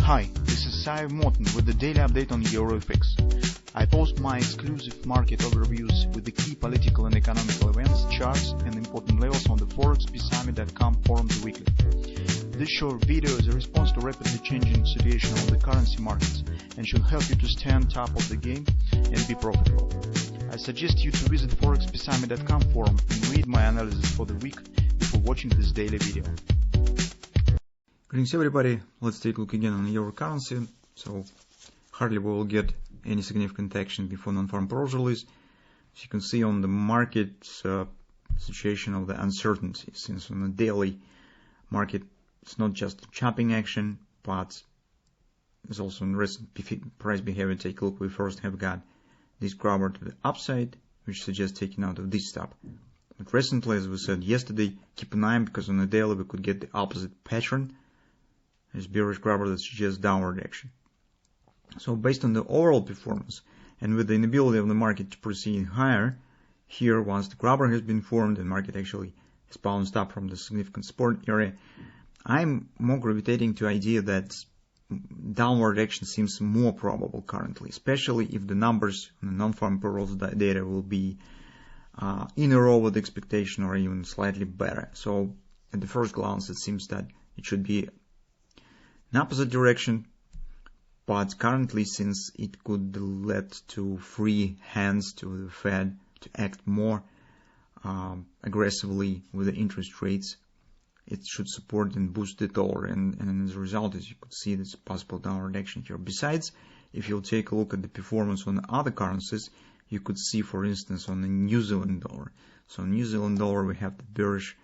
Hi, this is Sive Morten with the daily update on EuroFX. I post my exclusive market overviews with the key political and economical events, charts and important levels on the ForexPeaceArmy.com forums weekly. This short video is a response to rapidly changing situation on the currency markets and should help you to stay on top of the game and be profitable. I suggest you to visit ForexPeaceArmy.com forum and read my analysis for the week before watching this daily video. Greetings everybody, let's take a look again on euro currency. So hardly we will get any significant action before non-farm payrolls release. As you can see on the market situation of the uncertainty, since on the daily market it's not just a chopping action, but there's also in recent price behavior. Take a look, we first have got this grabber to the upside, which suggests taking out of this stop. But recently, as we said yesterday, keep an eye on, because on the daily we could get the opposite pattern. There's bearish grabber that suggests downward action. So based on the overall performance and with the inability of the market to proceed higher, here once the grabber has been formed and market actually has bounced up from the significant support area, I'm more gravitating to the idea that downward action seems more probable currently, especially if the numbers on the non-farm payrolls data will be in a row with expectation or even slightly better. So at the first glance it seems that it should be in opposite direction, but currently, since it could lead to free hands to the Fed to act more aggressively with the interest rates, it should support and boost the dollar, and as a result, as you could see, there's possible downward action here. Besides, if you'll take a look at the performance on other currencies, you could see, for instance, on the New Zealand dollar. So on New Zealand dollar, we have the bearish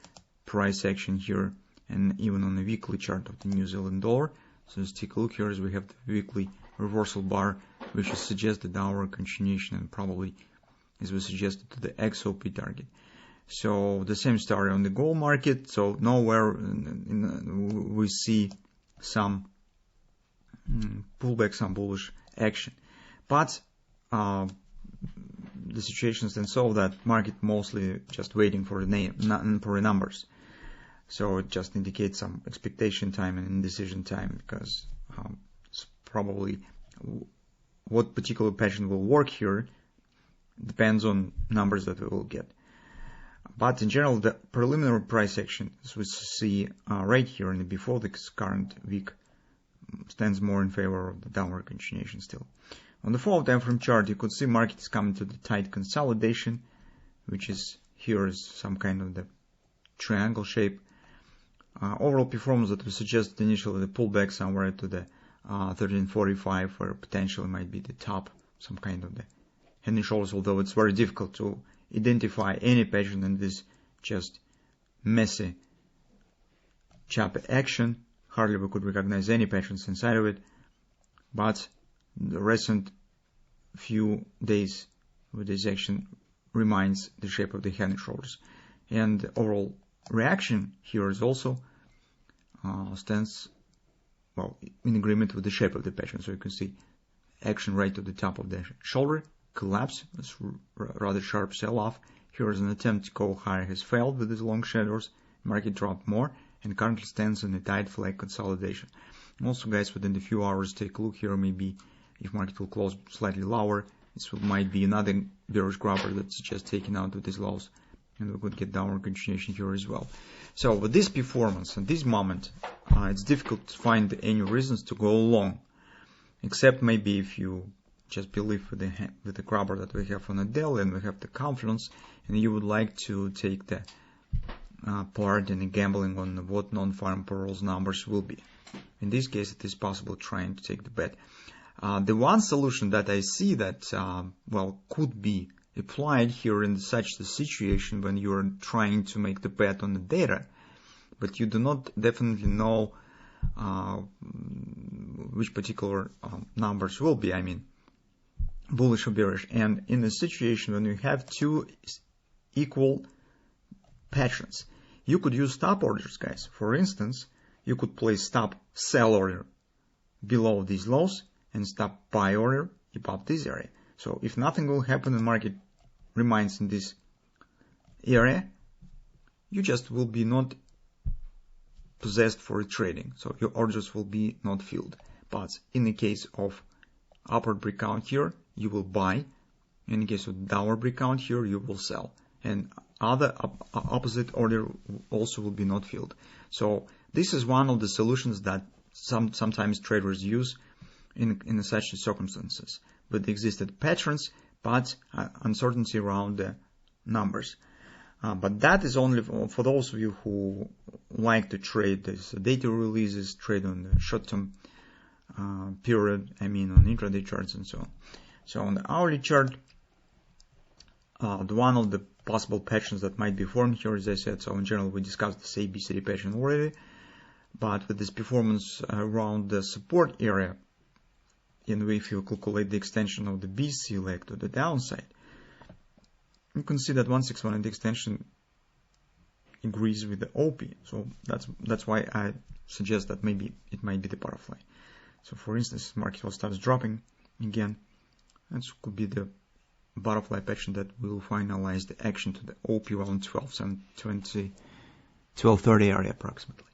price action here, and even on the weekly chart of the New Zealand dollar. So let's take a look here as we have the weekly reversal bar, which suggests the downward continuation and probably, as we suggested, to the XOP target. So the same story on the gold market. So nowhere we see some pullback, some bullish action. But the situation stands so that market mostly just waiting for the numbers. So it just indicates some expectation time and indecision time, because it's probably what particular pattern will work here depends on numbers that we will get. But in general, the preliminary price action, as we see right here and before this current week, stands more in favor of the downward continuation still. On the 4 time frame chart, you could see market is coming to the tight consolidation, which is here is some kind of the triangle shape. Overall performance that we suggested initially, the pullback somewhere to the 1345, where potentially might be the top, some kind of the head and shoulders, although it's very difficult to identify any pattern in this just messy choppy action. Hardly we could recognize any patterns inside of it, but the recent few days with this action reminds the shape of the head and shoulders, and the overall reaction here is also stands well in agreement with the shape of the pattern. So you can see action right to the top of the shoulder, collapse, this rather sharp sell-off. Here is an attempt to go higher, has failed with these long shadows. Market dropped more and currently stands in a tight flag consolidation. Also, guys, within a few hours, take a look here. Maybe if market will close slightly lower, this might be another bearish grabber that's just taken out with these lows, and we could get downward continuation here as well. So with this performance at this moment, it's difficult to find any reasons to go long, except maybe if you just believe with the grabber that we have on the daily and we have the confidence, and you would like to take the part in the gambling on what non-farm payrolls numbers will be. In this case, it is possible trying to take the bet. The one solution that I see that could be applied here in such a situation when you are trying to make the bet on the data, but you do not definitely know which particular numbers will be, I mean, bullish or bearish. And in a situation when you have two equal patterns, you could use stop orders, guys. For instance, you could place stop sell order below these lows and stop buy order above this area. So if nothing will happen and market remains in this area, you just will be not possessed for trading, so your orders will be not filled. But in the case of upward breakout here, you will buy. In the case of downward breakout here, you will sell. And other opposite order also will be not filled. So this is one of the solutions that sometimes traders use in such circumstances. With the existed patterns, but uncertainty around the numbers. But that is only for those of you who like to trade these data releases, trade on the short-term period, on intraday charts and so on. So on the hourly chart, one of the possible patterns that might be formed here, as I said, so in general we discussed this ABCD pattern already, but with this performance around the support area, if you calculate the extension of the BC leg to the downside, you can see that 161 extension agrees with the OP. So that's why I suggest that maybe it might be the butterfly. So for instance, market will start dropping again. That could be the butterfly pattern that will finalize the action to the OP around 1230 area approximately.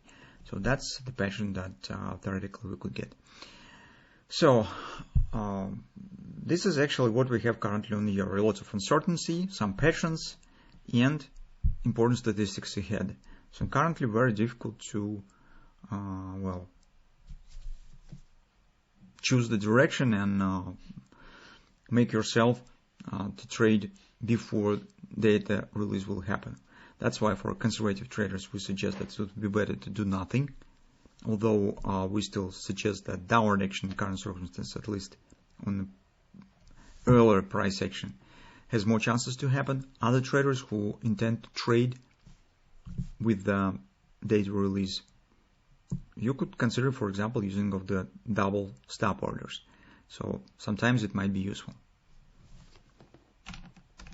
So that's the pattern that theoretically we could get. So this is actually what we have currently on the euro. Lots of uncertainty, some patterns, and important statistics ahead. So currently very difficult to choose the direction and make yourself to trade before data release will happen. That's why for conservative traders we suggest that it would be better to do nothing. Although we still suggest that downward action in current circumstances, at least on the earlier price action, has more chances to happen. Other traders who intend to trade with the data release, you could consider, for example, using of the double stop orders. So sometimes it might be useful.